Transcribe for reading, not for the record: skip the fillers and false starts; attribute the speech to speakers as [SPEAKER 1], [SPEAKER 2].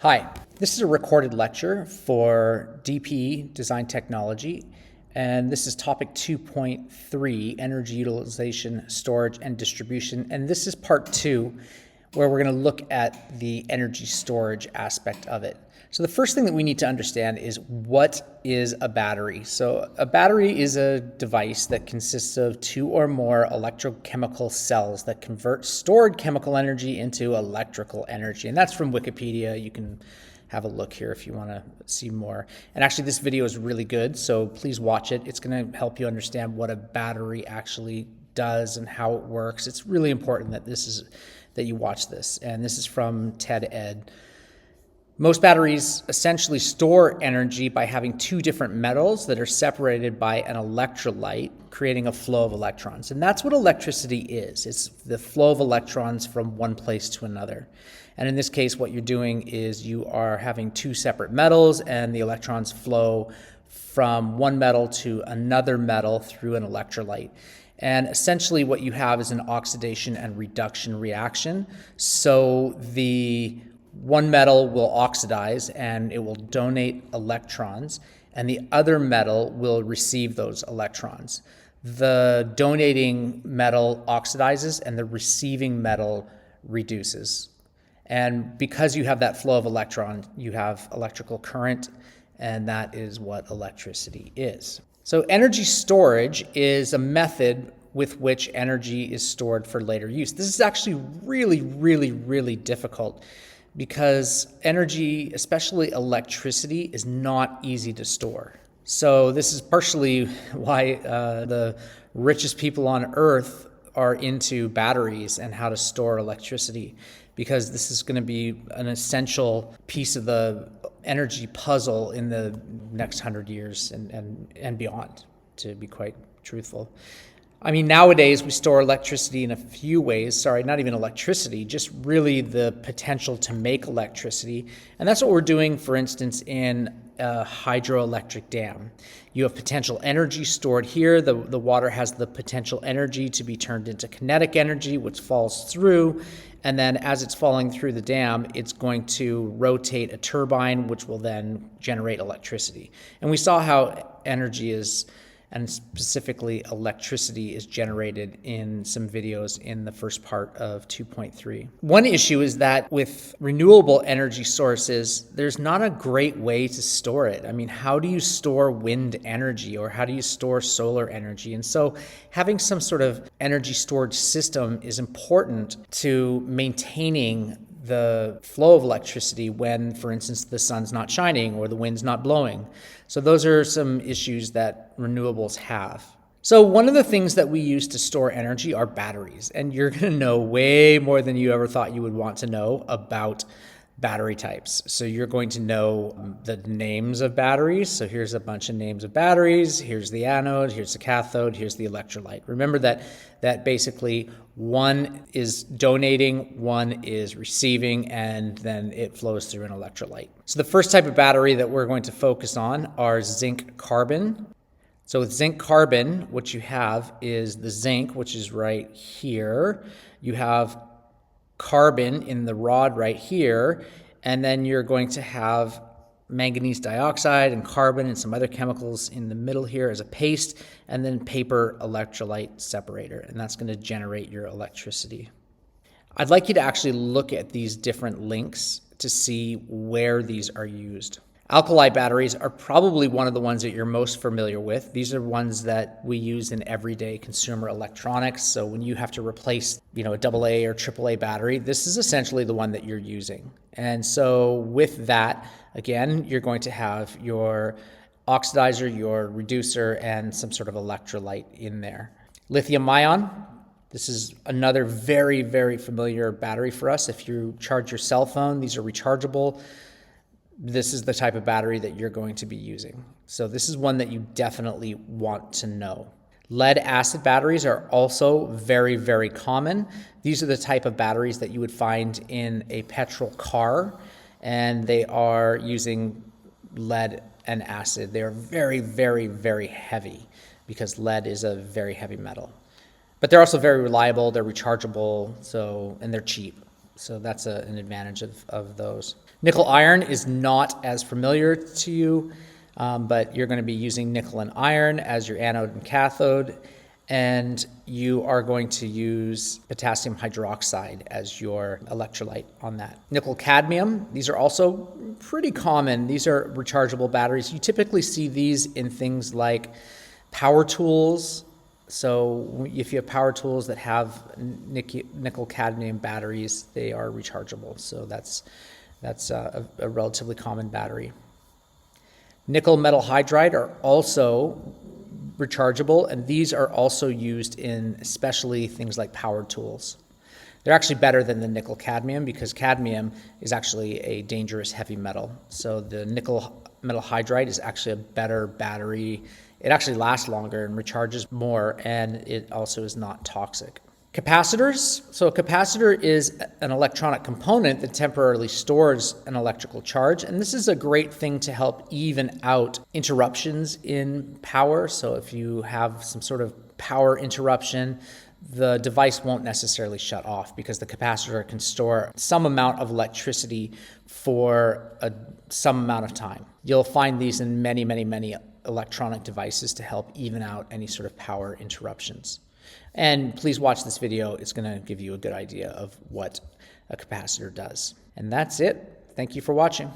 [SPEAKER 1] Hi, this is a recorded lecture for DP, Design Technology, and this is topic 2.3, Energy Utilization, Storage, and Distribution. And this is part 2, where we're going to look at the energy storage aspect of it. So the first thing that we need to understand is, what is a battery? So a battery is a device that consists of two or more electrochemical cells that convert stored chemical energy into electrical energy. And that's from Wikipedia. You can have a look here if you want to see more. And actually, this video is really good, so please watch it. It's going to help you understand what a battery actually does and how it works. It's really important that you watch this. And this is from TED Ed. Most batteries essentially store energy by having two different metals that are separated by an electrolyte, creating a flow of electrons. And that's what electricity is. It's the flow of electrons from one place to another. And in this case, what you're doing is you are having two separate metals, and the electrons flow from one metal to another metal through an electrolyte. And essentially what you have is an oxidation and reduction reaction. So the one metal will oxidize and it will donate electrons, and the other metal will receive those electrons. The donating metal oxidizes and the receiving metal reduces. And because you have that flow of electron, you have electrical current, and that is what electricity is. So energy storage is a method with which energy is stored for later use. This is actually really difficult, because energy, especially electricity, is not easy to store. So this is partially why the richest people on Earth are into batteries and how to store electricity, because this is going to be an essential piece of the energy puzzle in the next 100 years and beyond, to be quite truthful. I mean, nowadays we store electricity in a few ways. Sorry, not even electricity, just really the potential to make electricity. And that's what we're doing, for instance, in a hydroelectric dam. You have potential energy stored here. The water has the potential energy to be turned into kinetic energy, which falls through. And then as it's falling through the dam, it's going to rotate a turbine, which will then generate electricity. And we saw how energy is, and specifically electricity, is generated in some videos in the first part of 2.3. One issue is that with renewable energy sources, there's not a great way to store it. I mean, how do you store wind energy, or how do you store solar energy? And so having some sort of energy storage system is important to maintaining the flow of electricity when, for instance, the sun's not shining or the wind's not blowing. So those are some issues that renewables have. So one of the things that we use to store energy are batteries, and you're going to know way more than you ever thought you would want to know about battery types. So you're going to know the names of batteries. So here's a bunch of names of batteries. Here's the anode, here's the cathode, here's the electrolyte. Remember that basically one is donating, one is receiving, and then it flows through an electrolyte. So the first type of battery that we're going to focus on are zinc carbon. So with zinc carbon, what you have is the zinc, which is right here. You have carbon in the rod right here, and then you're going to have manganese dioxide and carbon and some other chemicals in the middle here as a paste, and then paper electrolyte separator, and that's going to generate your electricity. I'd like you to actually look at these different links to see where these are used. Alkali batteries are probably one of the ones that you're most familiar with. These are ones that we use in everyday consumer electronics. So when you have to replace, a AA or AAA battery, this is essentially the one that you're using. And so with that, again, you're going to have your oxidizer, your reducer, and some sort of electrolyte in there. Lithium ion. This is another very familiar battery for us. If you charge your cell phone, these are rechargeable. This is the type of battery that you're going to be using. So this is one that you definitely want to know. Lead acid batteries are also very common. These are the type of batteries that you would find in a petrol car, and they are using lead and acid. They are very heavy, because lead is a very heavy metal. But they're also very reliable, they're rechargeable, and they're cheap. So that's an advantage of those. Nickel iron is not as familiar to you, but you're going to be using nickel and iron as your anode and cathode, and you are going to use potassium hydroxide as your electrolyte on that. Nickel cadmium, these are also pretty common. These are rechargeable batteries. You typically see these in things like power tools. So if you have power tools that have nickel cadmium batteries, they are rechargeable. So that's a relatively common battery. Nickel metal hydride are also rechargeable, and these are also used in especially things like power tools. They're actually better than the nickel cadmium because cadmium is actually a dangerous heavy metal. So the nickel metal hydride is actually a better battery. It actually lasts longer and recharges more, and it also is not toxic. Capacitors. So a capacitor is an electronic component that temporarily stores an electrical charge, and this is a great thing to help even out interruptions in power. So if you have some sort of power interruption, the device won't necessarily shut off because the capacitor can store some amount of electricity for some amount of time. You'll find these in many, many, many electronic devices to help even out any sort of power interruptions. And please watch this video. It's going to give you a good idea of what a capacitor does. And that's it. Thank you for watching.